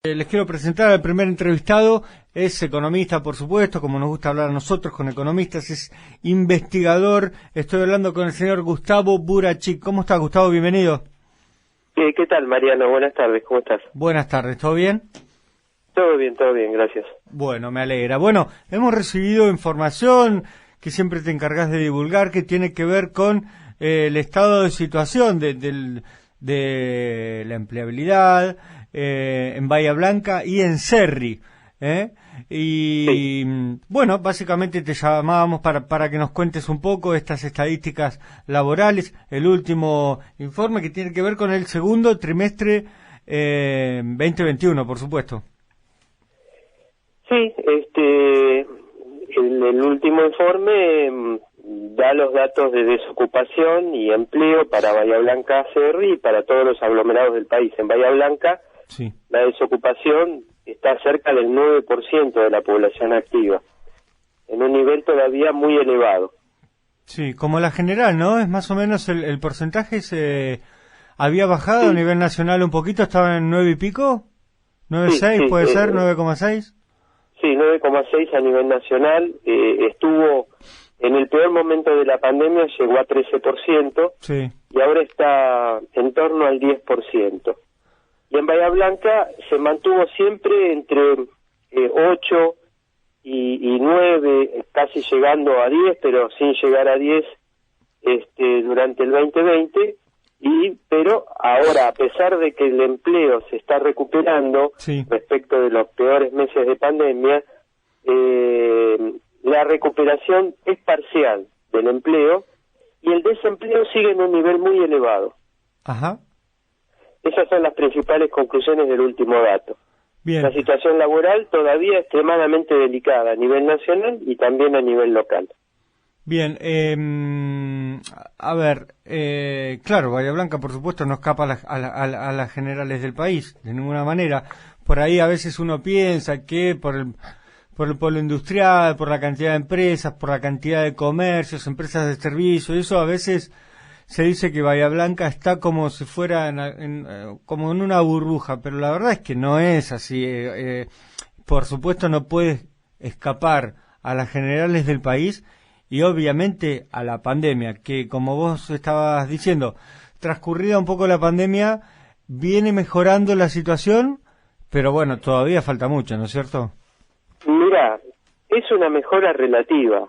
Les quiero presentar al primer entrevistado. Es economista, por supuesto, como nos gusta hablar a nosotros con economistas, es investigador. Estoy hablando con el señor Gustavo Burachik. ¿Cómo está, Gustavo? Bienvenido. ¿Qué tal, Mariano? Buenas tardes, ¿cómo estás? Buenas tardes, ¿todo bien? Todo bien, gracias. Bueno, me alegra. Bueno, hemos recibido información que siempre te encargas de divulgar, que tiene que ver con el estado de situación de la empleabilidad en Bahía Blanca y en Cerri, y bueno, básicamente te llamábamos para que nos cuentes un poco estas estadísticas laborales, el último informe que tiene que ver con el segundo trimestre 2021, por supuesto. Sí, el último informe da los datos de desocupación y empleo para Bahía Blanca, Cerri y para todos los aglomerados del país. En Bahía Blanca, sí, la desocupación está cerca del 9% de la población activa, en un nivel todavía muy elevado. Sí, como la general, ¿no? Es más o menos el porcentaje se había bajado, sí, a nivel nacional un poquito, estaba en 9 y pico, 9,6, sí, puede ser, 9,6. Sí, 9,6 a nivel nacional, estuvo en el peor momento de la pandemia, llegó a 13%, sí, y ahora está en torno al 10%. Y en Bahía Blanca se mantuvo siempre entre 8 y 9, casi llegando a 10, pero sin llegar a 10 durante el 2020, pero ahora, a pesar de que el empleo se está recuperando, sí, respecto de los peores meses de pandemia, la recuperación es parcial del empleo y el desempleo sigue en un nivel muy elevado. Ajá. Esas son las principales conclusiones del último dato. Bien. La situación laboral todavía extremadamente delicada a nivel nacional y también a nivel local. Bien, a ver, claro, Bahía Blanca por supuesto no escapa a las generales del país, de ninguna manera. Por ahí a veces uno piensa que por el polo industrial, por la cantidad de empresas, por la cantidad de comercios, empresas de servicio, eso a veces se dice que Bahía Blanca está como si fuera como en una burbuja, pero la verdad es que no es así. Por supuesto no puede escapar a las generales del país y obviamente a la pandemia, que como vos estabas diciendo, transcurrida un poco la pandemia, viene mejorando la situación, pero bueno, todavía falta mucho, ¿no es cierto? Mira, es una mejora relativa.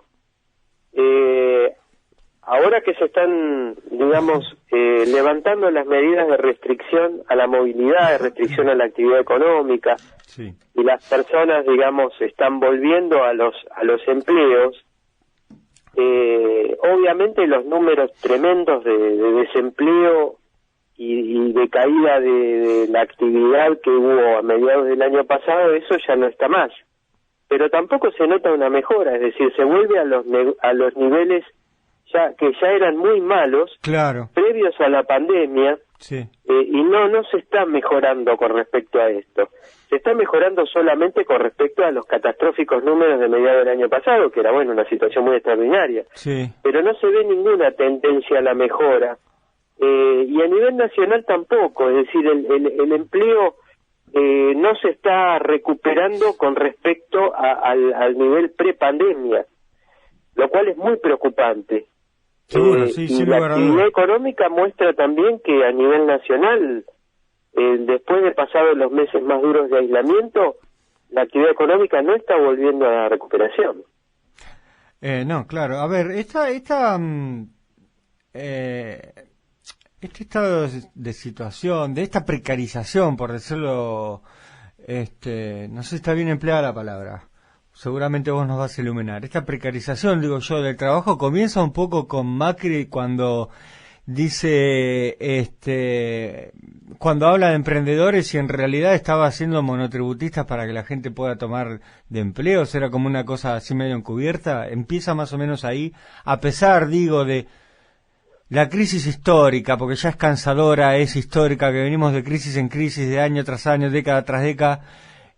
Ahora que se están, digamos, levantando las medidas de restricción a la movilidad, de restricción a la actividad económica, sí, y las personas, digamos, están volviendo a los empleos, obviamente los números tremendos de desempleo y de caída de la actividad que hubo a mediados del año pasado, eso ya no está más. Pero tampoco se nota una mejora, es decir, se vuelve a los niveles que ya eran muy malos, claro, previos a la pandemia, sí, y no se está mejorando con respecto a esto. Se está mejorando solamente con respecto a los catastróficos números de mediados del año pasado, que era, bueno, una situación muy extraordinaria. Sí. Pero no se ve ninguna tendencia a la mejora. Y a nivel nacional tampoco, es decir, el empleo no se está recuperando con respecto al nivel prepandemia, lo cual es muy preocupante. Seguro, sí, y la actividad económica muestra también que a nivel nacional, después de pasados los meses más duros de aislamiento, la actividad económica no está volviendo a la recuperación. No, claro. A ver, este estado de situación, de esta precarización, por decirlo, no sé si está bien empleada la palabra, seguramente vos nos vas a iluminar. Esta precarización, digo yo, del trabajo comienza un poco con Macri cuando dice, cuando habla de emprendedores y en realidad estaba haciendo monotributistas para que la gente pueda tomar de empleos, era como una cosa así medio encubierta. Empieza más o menos ahí, a pesar, digo, de la crisis histórica, porque ya es cansadora, es histórica, que venimos de crisis en crisis, de año tras año, década tras década.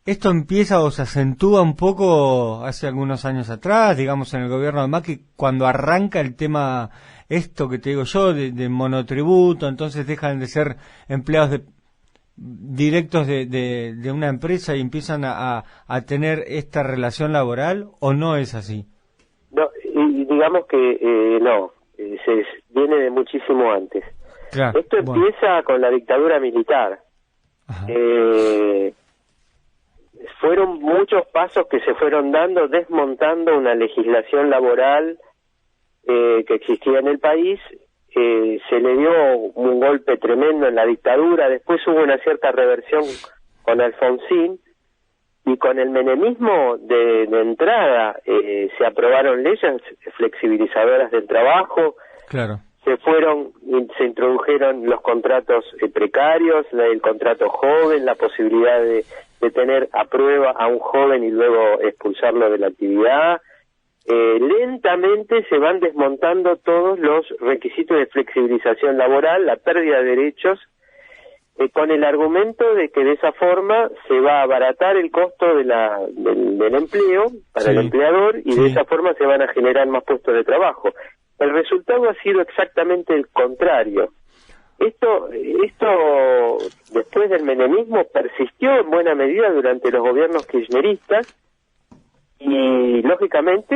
Esto empieza o se acentúa un poco hace algunos años atrás, digamos en el gobierno de Macri, cuando arranca el tema, esto que te digo yo, de monotributo, entonces dejan de ser empleados directos de una empresa y empiezan a tener esta relación laboral, o no es así? No, y digamos que no, viene de muchísimo antes. Claro, Esto empieza con la dictadura militar. Fueron muchos pasos que se fueron dando, desmontando una legislación laboral que existía en el país. Se le dio un golpe tremendo en la dictadura, después hubo una cierta reversión con Alfonsín, y con el menemismo de entrada se aprobaron leyes flexibilizadoras del trabajo. Claro. Se introdujeron los contratos precarios, el contrato joven, la posibilidad de tener a prueba a un joven y luego expulsarlo de la actividad. Lentamente se van desmontando todos los requisitos de flexibilización laboral, la pérdida de derechos, con el argumento de que de esa forma se va a abaratar el costo del empleo para el empleador, y de esa forma se van a generar más puestos de trabajo. El resultado ha sido exactamente el contrario. Esto después del menemismo persistió en buena medida durante los gobiernos kirchneristas, y lógicamente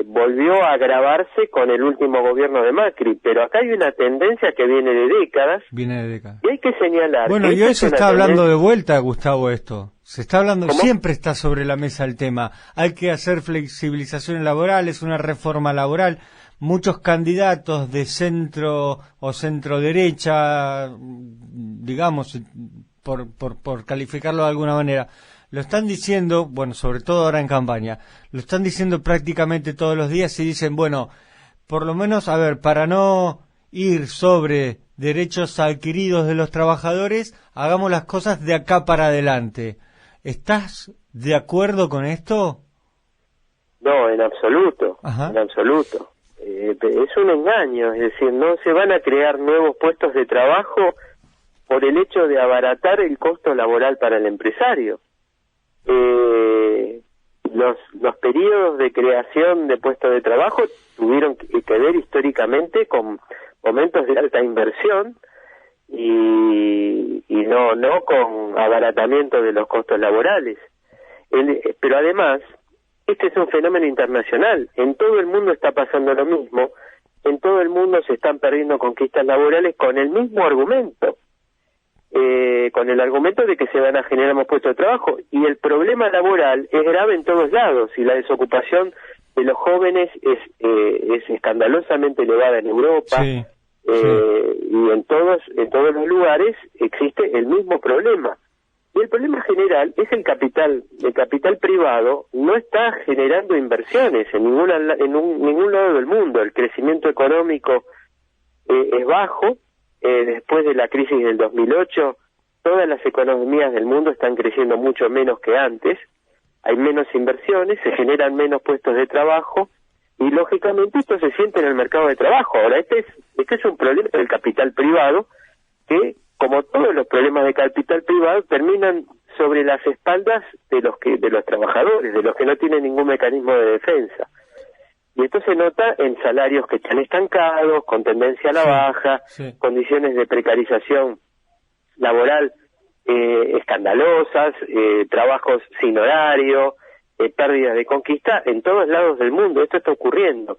volvió a agravarse con el último gobierno de Macri, pero acá hay una tendencia que viene de décadas. Y hay que señalar. Bueno, y hoy se está hablando de vuelta, Gustavo, esto. Se está hablando, siempre está sobre la mesa el tema. Hay que hacer flexibilizaciones laborales, una reforma laboral. Muchos candidatos de centro o centro derecha, digamos, por calificarlo de alguna manera, lo están diciendo, bueno, sobre todo ahora en campaña, lo están diciendo prácticamente todos los días, y dicen, bueno, por lo menos, a ver, para no ir sobre derechos adquiridos de los trabajadores, hagamos las cosas de acá para adelante. ¿Estás de acuerdo con esto? No, en absoluto. Ajá. En absoluto. Es un engaño, es decir, no se van a crear nuevos puestos de trabajo por el hecho de abaratar el costo laboral para el empresario. Los periodos de creación de puestos de trabajo tuvieron que ver históricamente con momentos de alta inversión y no con abaratamiento de los costos laborales. Pero además, este es un fenómeno internacional. En todo el mundo está pasando lo mismo. En todo el mundo se están perdiendo conquistas laborales con el mismo argumento. Con el argumento de que se van a generar más puestos de trabajo. Y el problema laboral es grave en todos lados, y la desocupación de los jóvenes es escandalosamente elevada en Europa. Sí. Y en todos los lugares existe el mismo problema. Y el problema general es el capital privado no está generando inversiones en ningún lado del mundo. El crecimiento económico es bajo. Después de la crisis del 2008, todas las economías del mundo están creciendo mucho menos que antes. Hay menos inversiones, se generan menos puestos de trabajo, y lógicamente esto se siente en el mercado de trabajo. Ahora, este es un problema del capital privado que, como todos los problemas de capital privado, terminan sobre las espaldas de los trabajadores, de los que no tienen ningún mecanismo de defensa. Y esto se nota en salarios que están estancados, con tendencia a la baja, condiciones de precarización laboral escandalosas, trabajos sin horario, pérdidas de conquista en todos lados del mundo. Esto está ocurriendo.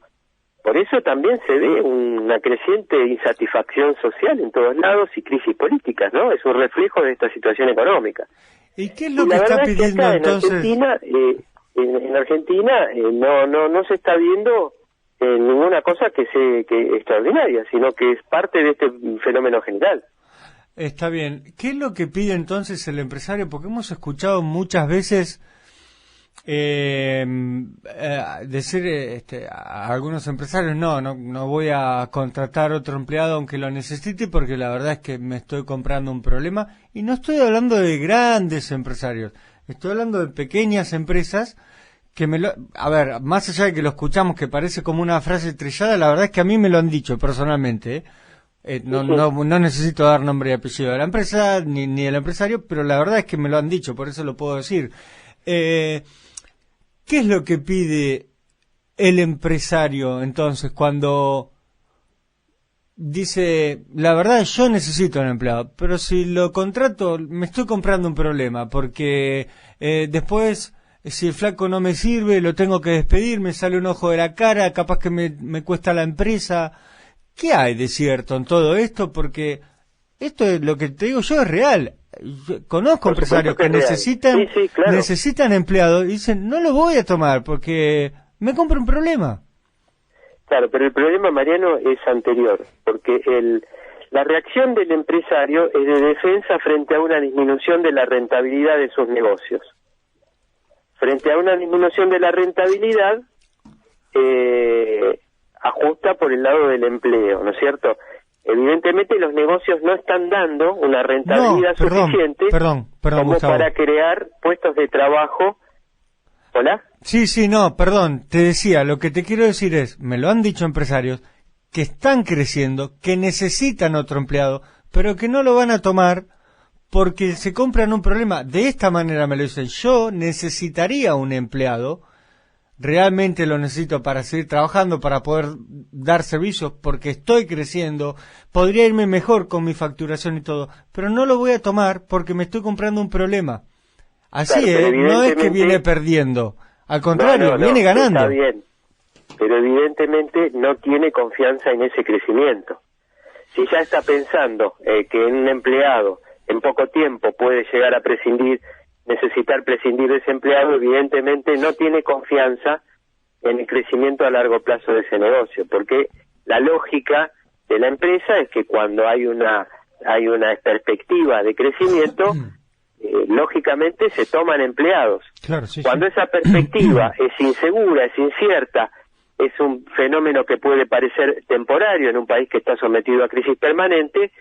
Por eso también se ve una creciente insatisfacción social en todos lados y crisis políticas, ¿no? Es un reflejo de esta situación económica. ¿Y qué es lo que está pidiendo entonces? En Argentina no se está viendo ninguna cosa que extraordinaria, sino que es parte de este fenómeno general. Está bien. ¿Qué es lo que pide entonces el empresario? Porque hemos escuchado muchas veces decir a algunos empresarios, no voy a contratar otro empleado aunque lo necesite, porque la verdad es que me estoy comprando un problema. Y no estoy hablando de grandes empresarios, estoy hablando de pequeñas empresas que a ver, más allá de que lo escuchamos que parece como una frase trillada, la verdad es que a mí me lo han dicho personalmente, no necesito dar nombre y apellido de la empresa ni del empresario, pero la verdad es que me lo han dicho, por eso lo puedo decir. ¿Qué es lo que pide el empresario entonces cuando dice, la verdad yo necesito un empleado, pero si lo contrato me estoy comprando un problema, porque después si el flaco no me sirve lo tengo que despedir, me sale un ojo de la cara, capaz que me cuesta la empresa. ¿Qué hay de cierto en todo esto? Porque esto es lo que te digo yo, es real. Yo conozco empresarios que necesitan, sí, claro, necesitan empleados y dicen, no lo voy a tomar porque me compro un problema. Claro, pero el problema, Mariano, es anterior, porque la reacción del empresario es de defensa frente a una disminución de la rentabilidad de sus negocios. Frente a una disminución de la rentabilidad, ajusta por el lado del empleo, ¿no es cierto? Evidentemente los negocios no están dando una rentabilidad suficiente como Gustavo, para crear puestos de trabajo. ¿Hola? Sí, no, perdón, te decía, lo que te quiero decir es, me lo han dicho empresarios, que están creciendo, que necesitan otro empleado, pero que no lo van a tomar porque se compran un problema. De esta manera me lo dicen, yo necesitaría un empleado, realmente lo necesito para seguir trabajando, para poder dar servicios, porque estoy creciendo, podría irme mejor con mi facturación y todo, pero no lo voy a tomar porque me estoy comprando un problema. Así claro, no es que viene perdiendo, al contrario, viene ganando. Está bien, pero evidentemente no tiene confianza en ese crecimiento. Si ya está pensando que un empleado en poco tiempo puede llegar a necesitar prescindir de ese empleado, evidentemente no tiene confianza en el crecimiento a largo plazo de ese negocio, porque la lógica de la empresa es que cuando hay una perspectiva de crecimiento, lógicamente se toman empleados. Claro, sí, cuando esa perspectiva es insegura, es incierta, es un fenómeno que puede parecer temporario en un país que está sometido a crisis permanente,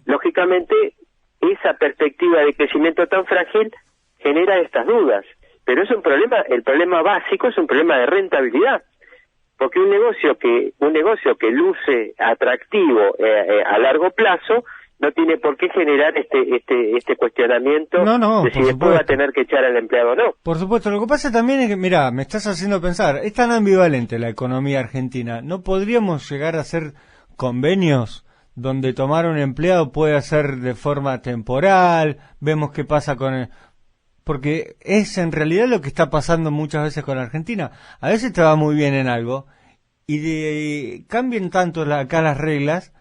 lógicamente esa perspectiva de crecimiento tan frágil genera estas dudas, pero es un problema, el problema básico es un problema de rentabilidad, porque un negocio que luce atractivo a largo plazo no tiene por qué generar este cuestionamiento de si después va a tener que echar al empleado o no. Por supuesto, lo que pasa también es que, mirá, me estás haciendo pensar, es tan ambivalente la economía argentina, ¿no podríamos llegar a hacer convenios donde tomar un empleado puede hacer de forma temporal, vemos qué pasa con porque es en realidad lo que está pasando muchas veces con Argentina. A veces te va muy bien en algo y cambian tanto acá las reglas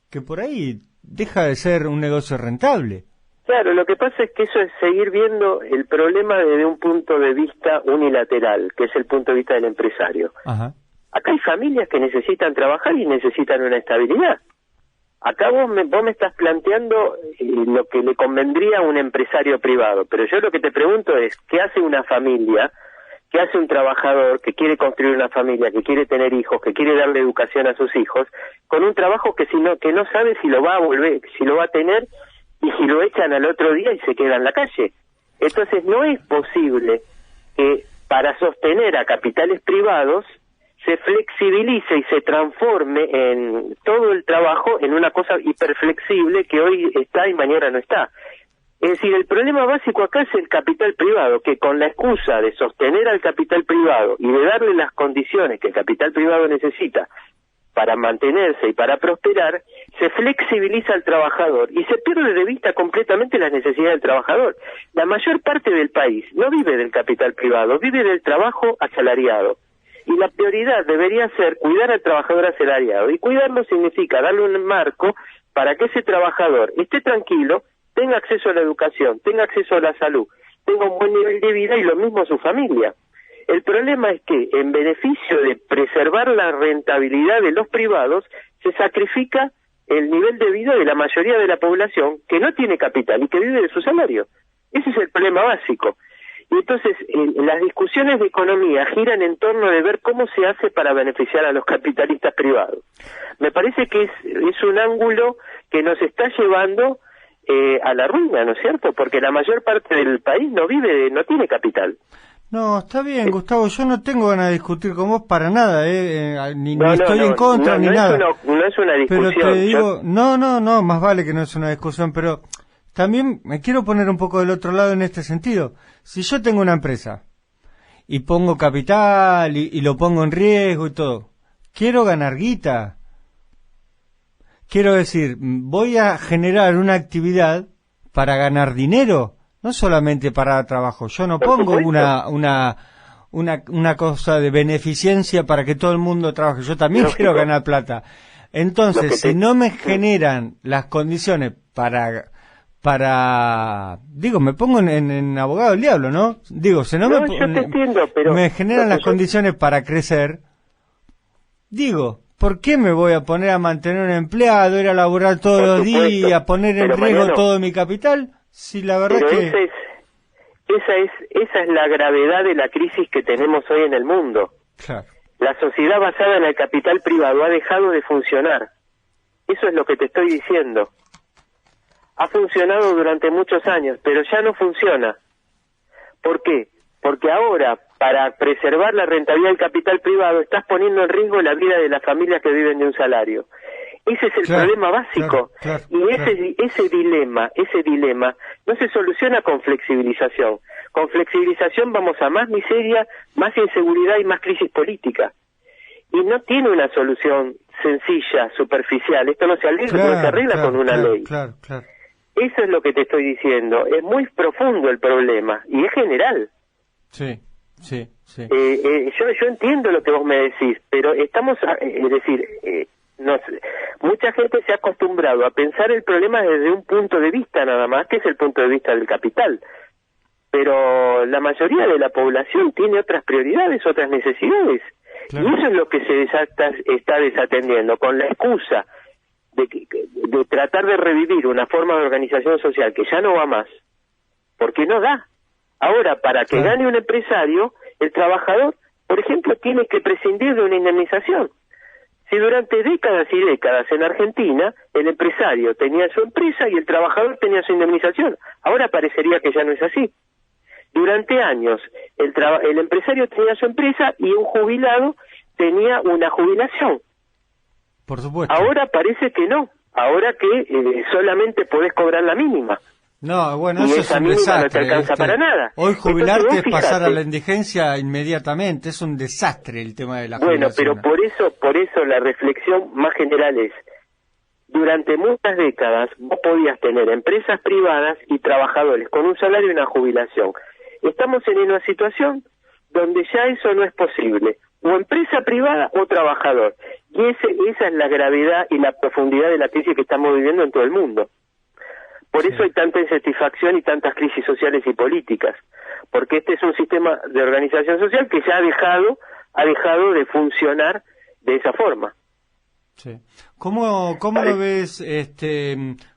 que por ahí deja de ser un negocio rentable. Claro, lo que pasa es que eso es seguir viendo el problema desde un punto de vista unilateral, que es el punto de vista del empresario. Ajá. Acá hay familias que necesitan trabajar y necesitan una estabilidad. Acá vos me estás planteando lo que le convendría a un empresario privado, pero yo lo que te pregunto es, ¿qué hace una familia, qué hace un trabajador que quiere construir una familia, que quiere tener hijos, que quiere darle educación a sus hijos, con un trabajo que no sabe si lo va a volver, si lo va a tener, y si lo echan al otro día y se queda en la calle? Entonces no es posible que para sostener a capitales privados se flexibilice y se transforme en todo el trabajo en una cosa hiperflexible que hoy está y mañana no está. Es decir, el problema básico acá es el capital privado, que con la excusa de sostener al capital privado y de darle las condiciones que el capital privado necesita para mantenerse y para prosperar, se flexibiliza al trabajador y se pierde de vista completamente las necesidades del trabajador. La mayor parte del país no vive del capital privado, vive del trabajo asalariado. Y la prioridad debería ser cuidar al trabajador asalariado. Y cuidarlo significa darle un marco para que ese trabajador esté tranquilo, tenga acceso a la educación, tenga acceso a la salud, tenga un buen nivel de vida y lo mismo su familia. El problema es que en beneficio de preservar la rentabilidad de los privados, se sacrifica el nivel de vida de la mayoría de la población que no tiene capital y que vive de su salario. Ese es el problema básico. Y entonces las discusiones de economía giran en torno de ver cómo se hace para beneficiar a los capitalistas privados. Me parece que es un ángulo que nos está llevando a la ruina, ¿no es cierto? Porque la mayor parte del país no tiene capital. No, está bien, Gustavo, yo no tengo ganas de discutir con vos para nada, ni estoy en contra ni nada. No es una discusión. Pero te digo, no, más vale que no es una discusión, pero también me quiero poner un poco del otro lado en este sentido. Si yo tengo una empresa y pongo capital y lo pongo en riesgo y todo, quiero ganar guita. Quiero decir, voy a generar una actividad para ganar dinero, no solamente para dar trabajo. Yo no pongo una cosa de beneficencia para que todo el mundo trabaje. Yo también quiero ganar plata. Entonces, si no me generan las condiciones digo, me pongo en abogado del diablo, ¿no? Digo, si no, yo te entiendo, pero me generan las condiciones para crecer, digo, ¿por qué me voy a poner a mantener un empleado, ir a laburar todos los días, poner en riesgo todo mi capital? Si la verdad es que... Esa es la gravedad de la crisis que tenemos hoy en el mundo. Claro. La sociedad basada en el capital privado ha dejado de funcionar. Eso es lo que te estoy diciendo. Ha funcionado durante muchos años, pero ya no funciona. ¿Por qué? Porque ahora, para preservar la rentabilidad del capital privado, estás poniendo en riesgo la vida de las familias que viven de un salario. Ese es el problema básico. Ese dilema no se soluciona con flexibilización. Con flexibilización vamos a más miseria, más inseguridad y más crisis política. Y no tiene una solución sencilla, superficial. Esto no se arregla con una ley. Eso es lo que te estoy diciendo. Es muy profundo el problema y es general. Sí. Yo entiendo lo que vos me decís, pero mucha gente se ha acostumbrado a pensar el problema desde un punto de vista nada más, que es el punto de vista del capital. Pero la mayoría de la población tiene otras prioridades, otras necesidades. Claro. Y eso es lo que se está desatendiendo, con la excusa de tratar de revivir una forma de organización social que ya no va más, porque no da. Ahora, para que gane un empresario, el trabajador, por ejemplo, tiene que prescindir de una indemnización. Si durante décadas y décadas en Argentina el empresario tenía su empresa y el trabajador tenía su indemnización, ahora parecería que ya no es así. Durante años el empresario tenía su empresa y un jubilado tenía una jubilación. Por supuesto. Ahora parece que no, ahora que solamente podés cobrar la mínima. No, bueno, y eso esa es un mínima desastre. No te alcanza para nada. Hoy jubilarte Entonces, es pasar a la indigencia inmediatamente. Es un desastre el tema de la jubilación. Bueno, pero por eso la reflexión más general es, durante muchas décadas vos podías tener empresas privadas y trabajadores con un salario y una jubilación. Estamos en una situación donde ya eso no es posible. O empresa privada o trabajador. Y esa es la gravedad y la profundidad de la crisis que estamos viviendo en todo el mundo. Por eso hay tanta insatisfacción y tantas crisis sociales y políticas, porque este es un sistema de organización social que ya ha dejado de funcionar de esa forma. Sí. ¿Cómo lo ves,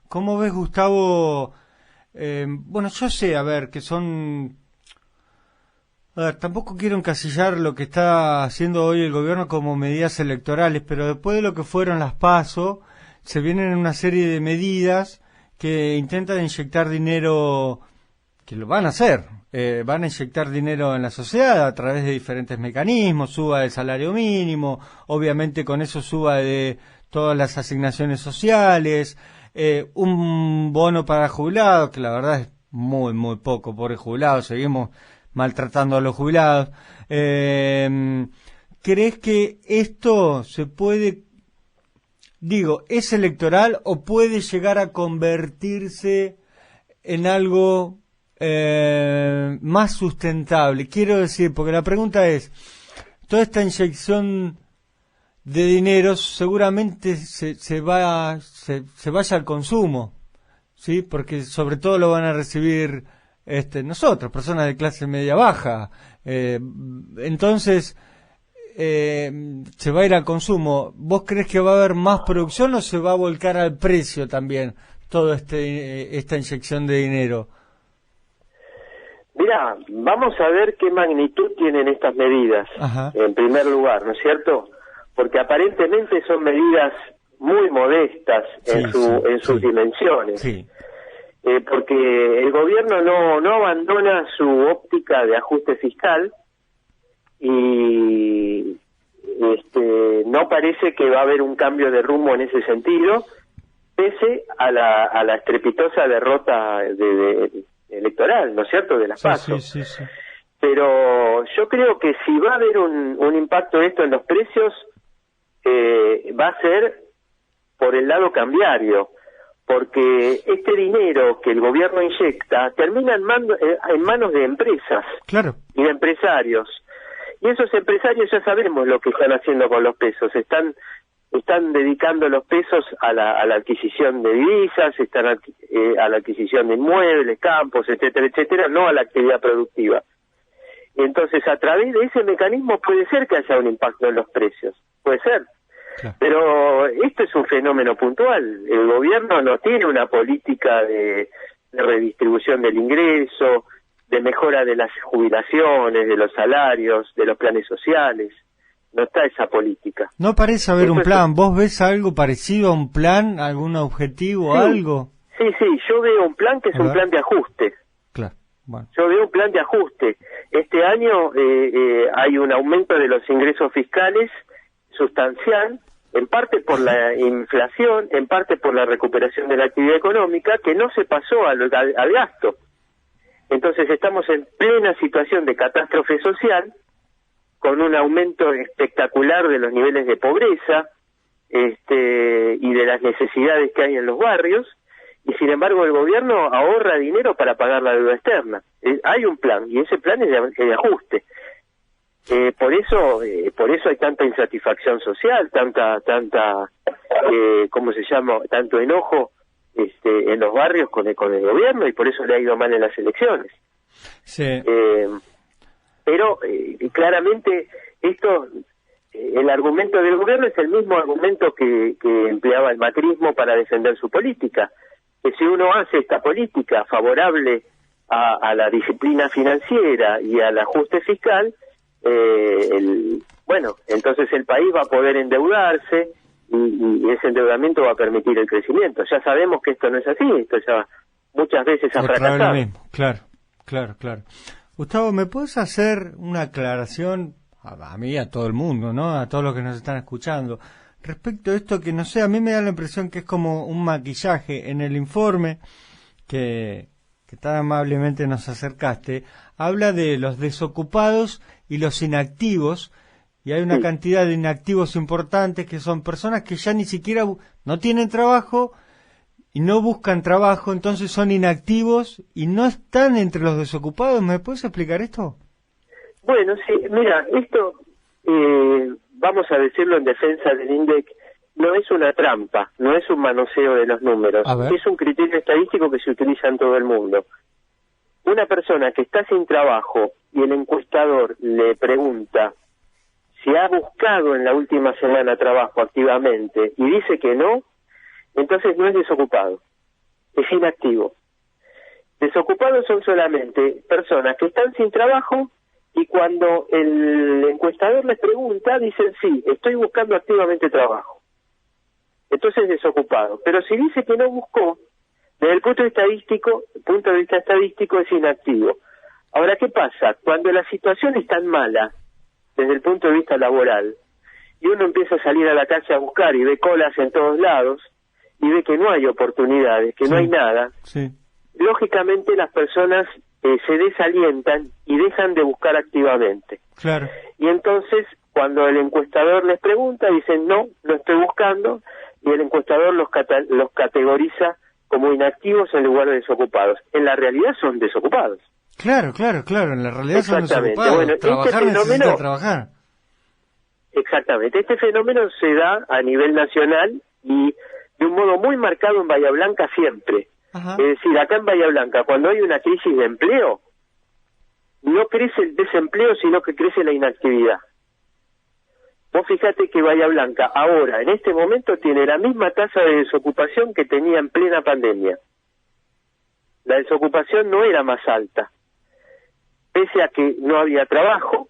cómo ves, Gustavo? Bueno, yo sé, a ver, tampoco quiero encasillar lo que está haciendo hoy el gobierno como medidas electorales, pero después de lo que fueron las PASO, se vienen una serie de medidas que intentan inyectar dinero, que lo van a hacer, van a inyectar dinero en la sociedad a través de diferentes mecanismos, suba del salario mínimo, obviamente con eso suba de todas las asignaciones sociales, un bono para jubilados, que la verdad es muy, muy poco, pobres jubilados, seguimos maltratando a los jubilados. ¿Crees que esto se puede... ¿es electoral o puede llegar a convertirse en algo más sustentable? Quiero decir, porque la pregunta es, toda esta inyección de dinero seguramente se vaya al consumo, ¿sí? Porque sobre todo lo van a recibir nosotros, personas de clase media baja. Entonces... se va a ir al consumo. ¿Vos crees que va a haber más producción o se va a volcar al precio también toda esta inyección de dinero? Mirá, vamos a ver qué magnitud tienen estas medidas. Ajá. En primer lugar, ¿no es cierto? Porque aparentemente son medidas muy modestas en sus dimensiones. Sí. Porque el gobierno no abandona su óptica de ajuste fiscal y no parece que va a haber un cambio de rumbo en ese sentido, pese a la estrepitosa derrota electoral, ¿no es cierto?, de las PASO. Sí. Pero yo creo que si va a haber un impacto de esto en los precios, va a ser por el lado cambiario, porque este dinero que el gobierno inyecta termina en manos de empresas Claro. y de empresarios. Y esos empresarios ya sabemos lo que están haciendo con los pesos. Están dedicando los pesos a la adquisición de divisas, a la adquisición de inmuebles, campos, etcétera, etcétera, no a la actividad productiva. Entonces, a través de ese mecanismo puede ser que haya un impacto en los precios, puede ser. Claro. Pero esto es un fenómeno puntual. El gobierno no tiene una política de redistribución del ingreso, de mejora de las jubilaciones, de los salarios, de los planes sociales. No está esa política. No parece haber un Entonces, plan. ¿Vos ves algo parecido a un plan, algún objetivo, sí, algo? Sí, yo veo un plan que es A un ver. plan de ajuste. Claro, bueno. Yo veo un plan de ajuste. Este año hay un aumento de los ingresos fiscales sustancial, en parte por la inflación, en parte por la recuperación de la actividad económica, que no se pasó al gasto. Entonces estamos en plena situación de catástrofe social, con un aumento espectacular de los niveles de pobreza y de las necesidades que hay en los barrios, y sin embargo el gobierno ahorra dinero para pagar la deuda externa. Hay un plan, y ese plan es de ajuste. Por eso hay tanta insatisfacción social, ¿cómo se llama? Tanto enojo en los barrios con el gobierno, y por eso le ha ido mal en las elecciones. Sí. Pero claramente el argumento del gobierno es el mismo argumento que empleaba el macrismo para defender su política, que si uno hace esta política favorable a la disciplina financiera y al ajuste fiscal, entonces el país va a poder endeudarse y ese endeudamiento va a permitir el crecimiento. Ya sabemos que esto no es así, esto ya muchas veces ha fracasado. Lo mismo. Claro. Gustavo, ¿me puedes hacer una aclaración a mí, a todo el mundo, ¿no? A todos los que nos están escuchando, respecto a esto que, no sé, a mí me da la impresión que es como un maquillaje en el informe que tan amablemente nos acercaste, habla de los desocupados y los inactivos, y hay una cantidad de inactivos importantes que son personas que ya ni siquiera no tienen trabajo y no buscan trabajo, entonces son inactivos y no están entre los desocupados. ¿Me puedes explicar esto? Bueno, sí, mira, esto, vamos a decirlo en defensa del INDEC, no es una trampa, no es un manoseo de los números, es un criterio estadístico que se utiliza en todo el mundo. Una persona que está sin trabajo y el encuestador le pregunta si ha buscado en la última semana trabajo activamente y dice que no, entonces no es desocupado, es inactivo. Desocupados son solamente personas que están sin trabajo y cuando el encuestador les pregunta dicen sí, estoy buscando activamente trabajo. Entonces desocupado. Pero si dice que no buscó, desde el punto de vista estadístico es inactivo. Ahora, ¿qué pasa? Cuando la situación es tan mala desde el punto de vista laboral y uno empieza a salir a la calle a buscar y ve colas en todos lados y ve que no hay oportunidades, que no hay nada, lógicamente las personas se desalientan y dejan de buscar activamente. Claro. Y entonces, cuando el encuestador les pregunta, dicen no estoy buscando, y el encuestador los categoriza como inactivos en lugar de desocupados. En la realidad son desocupados. Claro, en la realidad son desocupados. Bueno, trabajar necesita trabajar. Exactamente, este fenómeno se da a nivel nacional y de un modo muy marcado en Bahía Blanca siempre. Ajá. Es decir, acá en Bahía Blanca, cuando hay una crisis de empleo, no crece el desempleo, sino que crece la inactividad. Vos fíjate que Bahía Blanca ahora, en este momento, tiene la misma tasa de desocupación que tenía en plena pandemia. La desocupación no era más alta. Pese a que no había trabajo,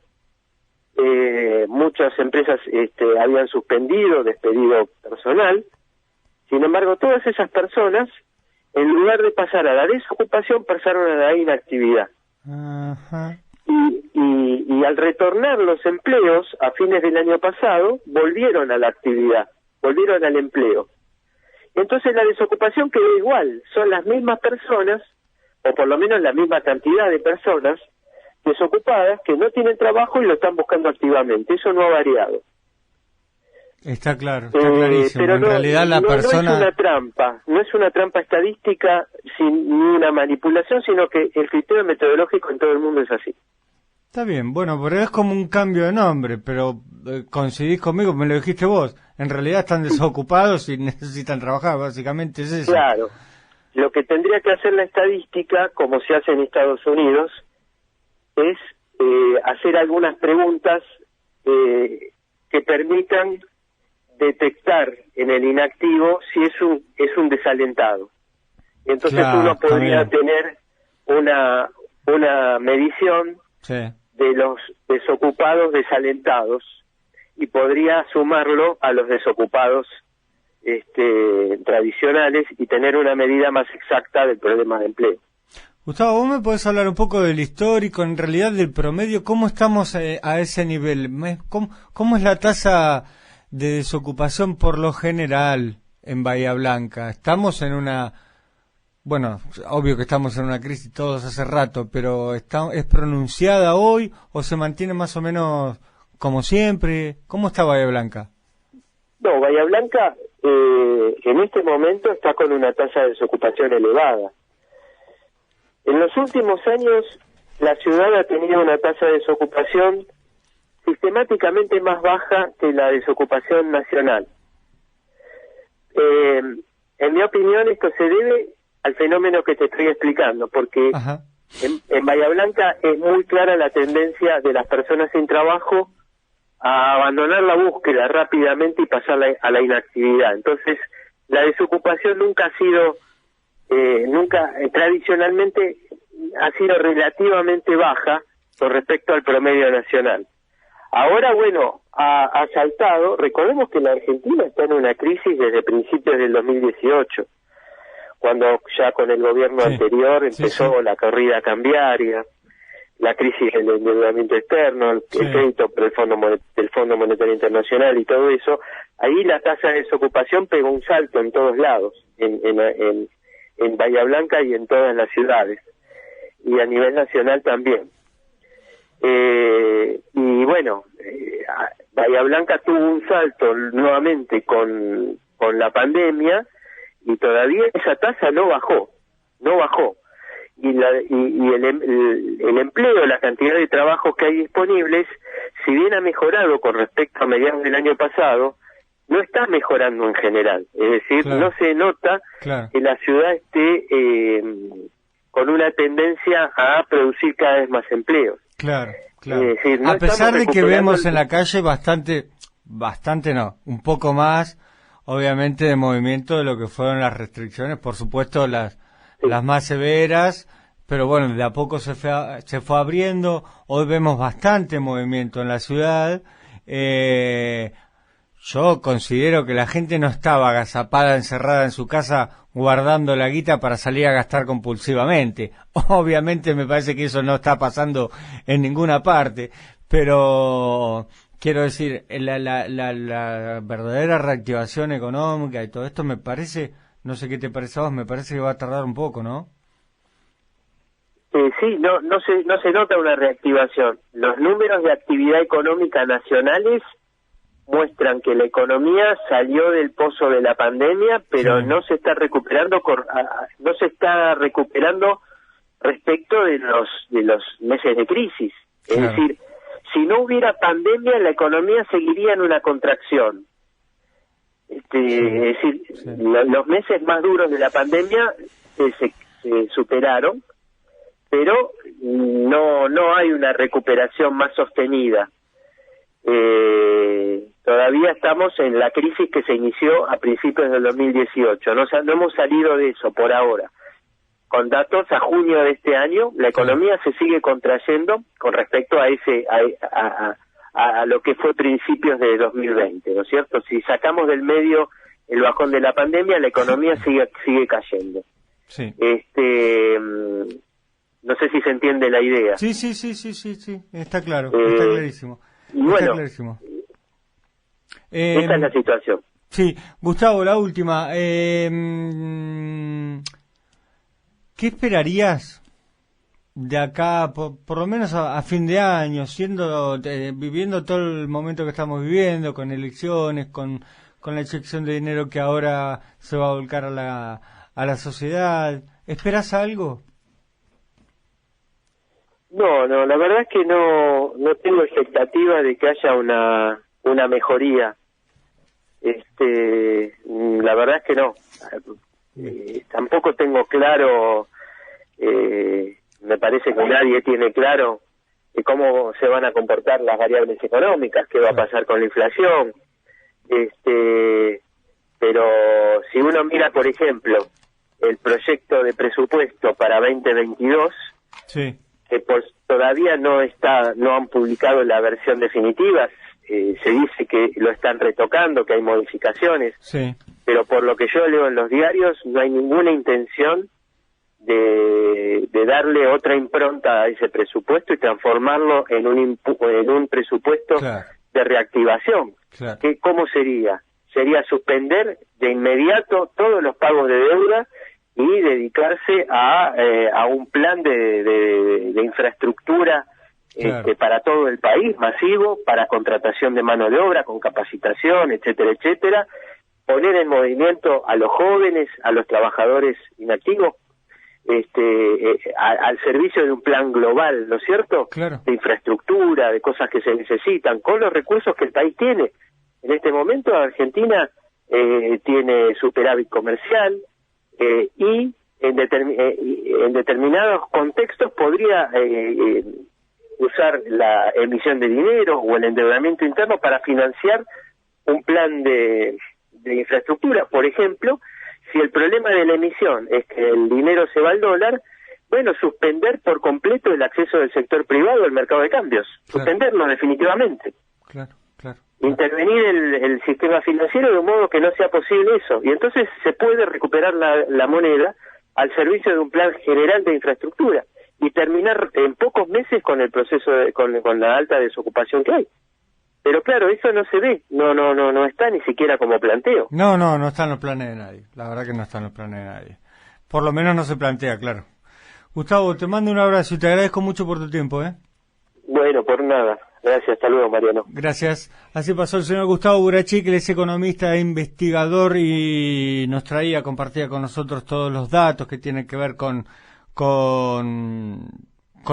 muchas empresas habían despedido personal. Sin embargo, todas esas personas, en lugar de pasar a la desocupación, pasaron a la inactividad. Ajá. Y al retornar los empleos a fines del año pasado, volvieron a la actividad, volvieron al empleo. Entonces la desocupación quedó igual, son las mismas personas, o por lo menos la misma cantidad de personas desocupadas que no tienen trabajo y lo están buscando activamente. Eso no ha variado. Está claro, está clarísimo. Pero En realidad la persona... no es una trampa, no es una trampa estadística sin ni una manipulación, sino que el criterio metodológico en todo el mundo es así. Está bien, bueno, pero es como un cambio de nombre, pero coincidís conmigo, me lo dijiste vos. En realidad están desocupados y necesitan trabajar, básicamente es eso. Claro. Lo que tendría que hacer la estadística, como se hace en Estados Unidos, es hacer algunas preguntas que permitan detectar en el inactivo si es un desalentado. Entonces claro, uno podría tener una medición sí. de los desocupados desalentados y podría sumarlo a los desocupados tradicionales y tener una medida más exacta del problema de empleo. Gustavo, ¿vos me podés hablar un poco del histórico, en realidad del promedio? ¿Cómo estamos a ese nivel? ¿Cómo es la tasa de desocupación por lo general en Bahía Blanca? Estamos en una... Bueno, obvio que estamos en una crisis todos hace rato, pero ¿es pronunciada hoy o se mantiene más o menos como siempre? ¿Cómo está Bahía Blanca? No, Bahía Blanca en este momento está con una tasa de desocupación elevada. En los últimos años, la ciudad ha tenido una tasa de desocupación sistemáticamente más baja que la desocupación nacional. En mi opinión, esto se debe al fenómeno que te estoy explicando, porque en Bahía Blanca es muy clara la tendencia de las personas sin trabajo a abandonar la búsqueda rápidamente y pasar a la inactividad. Entonces, la desocupación nunca ha sido, tradicionalmente ha sido relativamente baja con respecto al promedio nacional. Ahora, bueno, ha saltado. Recordemos que la Argentina está en una crisis desde principios del 2018, cuando ya con el gobierno anterior empezó la corrida cambiaria, la crisis del endeudamiento externo, el crédito por del Fondo Monetario Internacional y todo eso. Ahí la tasa de desocupación pegó un salto en todos lados, en Bahía Blanca y en todas las ciudades, y a nivel nacional también. Y bueno, Bahía Blanca tuvo un salto nuevamente con la pandemia, y todavía esa tasa no bajó. Y el empleo, la cantidad de trabajos que hay disponibles, si bien ha mejorado con respecto a mediados del año pasado, no está mejorando en general. Es decir, no se nota que la ciudad esté con una tendencia a producir cada vez más empleos. Claro. Es decir, no a pesar de que vemos en la calle bastante no, un poco más, obviamente, de movimiento de lo que fueron las restricciones, por supuesto las más severas, pero bueno, de a poco se fue abriendo. Hoy vemos bastante movimiento en la ciudad. Yo considero que la gente no estaba agazapada, encerrada en su casa, guardando la guita para salir a gastar compulsivamente. Obviamente me parece que eso no está pasando en ninguna parte, pero quiero decir, la verdadera reactivación económica y todo esto me parece, no sé qué te parece a vos, me parece que va a tardar un poco, ¿no? Sí, no se nota una reactivación. Los números de actividad económica nacionales muestran que la economía salió del pozo de la pandemia, pero no se está recuperando respecto de los meses de crisis. Es decir, si no hubiera pandemia, la economía seguiría en una contracción. Es decir, los meses más duros de la pandemia se superaron, pero no hay una recuperación más sostenida. Todavía estamos en la crisis que se inició a principios del 2018. No hemos salido de eso por ahora. Con datos a junio de este año, la economía se sigue contrayendo con respecto a lo que fue principios de 2020, ¿no es cierto? Si sacamos del medio el bajón de la pandemia, la economía sigue cayendo. Sí. No sé si se entiende la idea. Sí, está claro, está clarísimo. Bueno, clarísimo. Esta es la situación. Sí, Gustavo, la última. ¿Qué esperarías de acá, por lo menos a fin de año, viviendo todo el momento que estamos viviendo, con elecciones, con la inyección de dinero que ahora se va a volcar a la sociedad? ¿Esperás algo? No, la verdad es que no tengo expectativa de que haya una mejoría. La verdad es que no. Tampoco tengo claro, me parece que nadie tiene claro cómo se van a comportar las variables económicas, qué va a pasar con la inflación. Pero si uno mira, por ejemplo, el proyecto de presupuesto para 2022, sí, que todavía no han publicado la versión definitiva, se dice que lo están retocando, que hay modificaciones, sí, pero por lo que yo leo en los diarios no hay ninguna intención de darle otra impronta a ese presupuesto y transformarlo en un presupuesto, claro, de reactivación. Claro. ¿Cómo sería? Sería suspender de inmediato todos los pagos de deuda y dedicarse a un plan de infraestructura, claro, para todo el país, masivo, para contratación de mano de obra, con capacitación, etcétera, etcétera, poner en movimiento a los jóvenes, a los trabajadores inactivos, al servicio de un plan global, ¿no es cierto? Claro. De infraestructura, de cosas que se necesitan, con los recursos que el país tiene. En este momento Argentina tiene superávit comercial, y en determinados contextos podría usar la emisión de dinero o el endeudamiento interno para financiar un plan de infraestructura. Por ejemplo, si el problema de la emisión es que el dinero se va al dólar, bueno, suspender por completo el acceso del sector privado al mercado de cambios, claro, suspenderlo definitivamente. Claro. Intervenir el sistema financiero de un modo que no sea posible eso, y entonces se puede recuperar la moneda al servicio de un plan general de infraestructura y terminar en pocos meses con el proceso con la alta desocupación que hay. Pero claro, eso no se ve, no está ni siquiera como planteo. No está en los planes de nadie, la verdad que no está en los planes de nadie. Por lo menos no se plantea, claro. Gustavo, te mando un abrazo y te agradezco mucho por tu tiempo, Bueno, por nada. Gracias, hasta luego, Mariano. Gracias. Así pasó el señor Gustavo Burachik, él es economista e investigador y compartía con nosotros todos los datos que tienen que ver con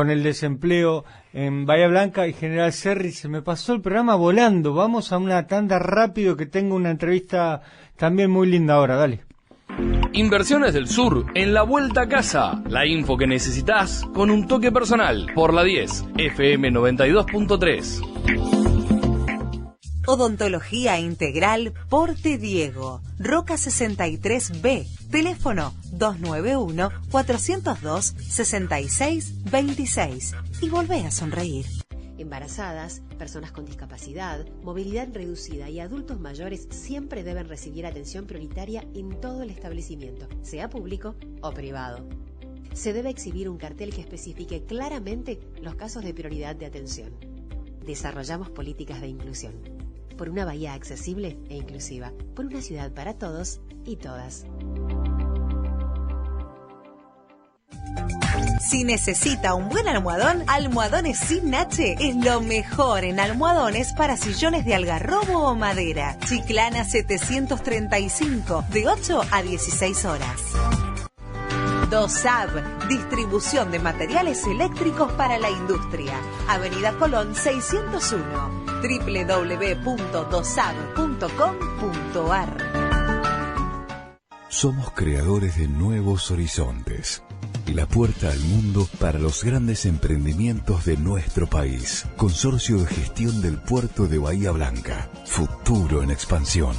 el desempleo en Bahía Blanca y General Serri. Se me pasó el programa volando. Vamos a una tanda rápido que tengo una entrevista también muy linda ahora. Dale. Inversiones del Sur, en la vuelta a casa. La info que necesitas con un toque personal. Por la 10, FM 92.3. Odontología Integral Porte Diego, Roca 63B, teléfono 291-402-6626 y volvé a sonreír. Embarazadas, personas con discapacidad, movilidad reducida y adultos mayores siempre deben recibir atención prioritaria en todo el establecimiento, sea público o privado. Se debe exhibir un cartel que especifique claramente los casos de prioridad de atención. Desarrollamos políticas de inclusión. Por una bahía accesible e inclusiva. Por una ciudad para todos y todas. Si necesita un buen almohadón, Almohadones Sin H es lo mejor en almohadones para sillones de algarrobo o madera. Chiclana 735, de 8 a 16 horas. DOSAB, distribución de materiales eléctricos para la industria. Avenida Colón 601, www.dosab.com.ar. Somos creadores de nuevos horizontes. La puerta al mundo para los grandes emprendimientos de nuestro país. Consorcio de Gestión del Puerto de Bahía Blanca. Futuro en expansión.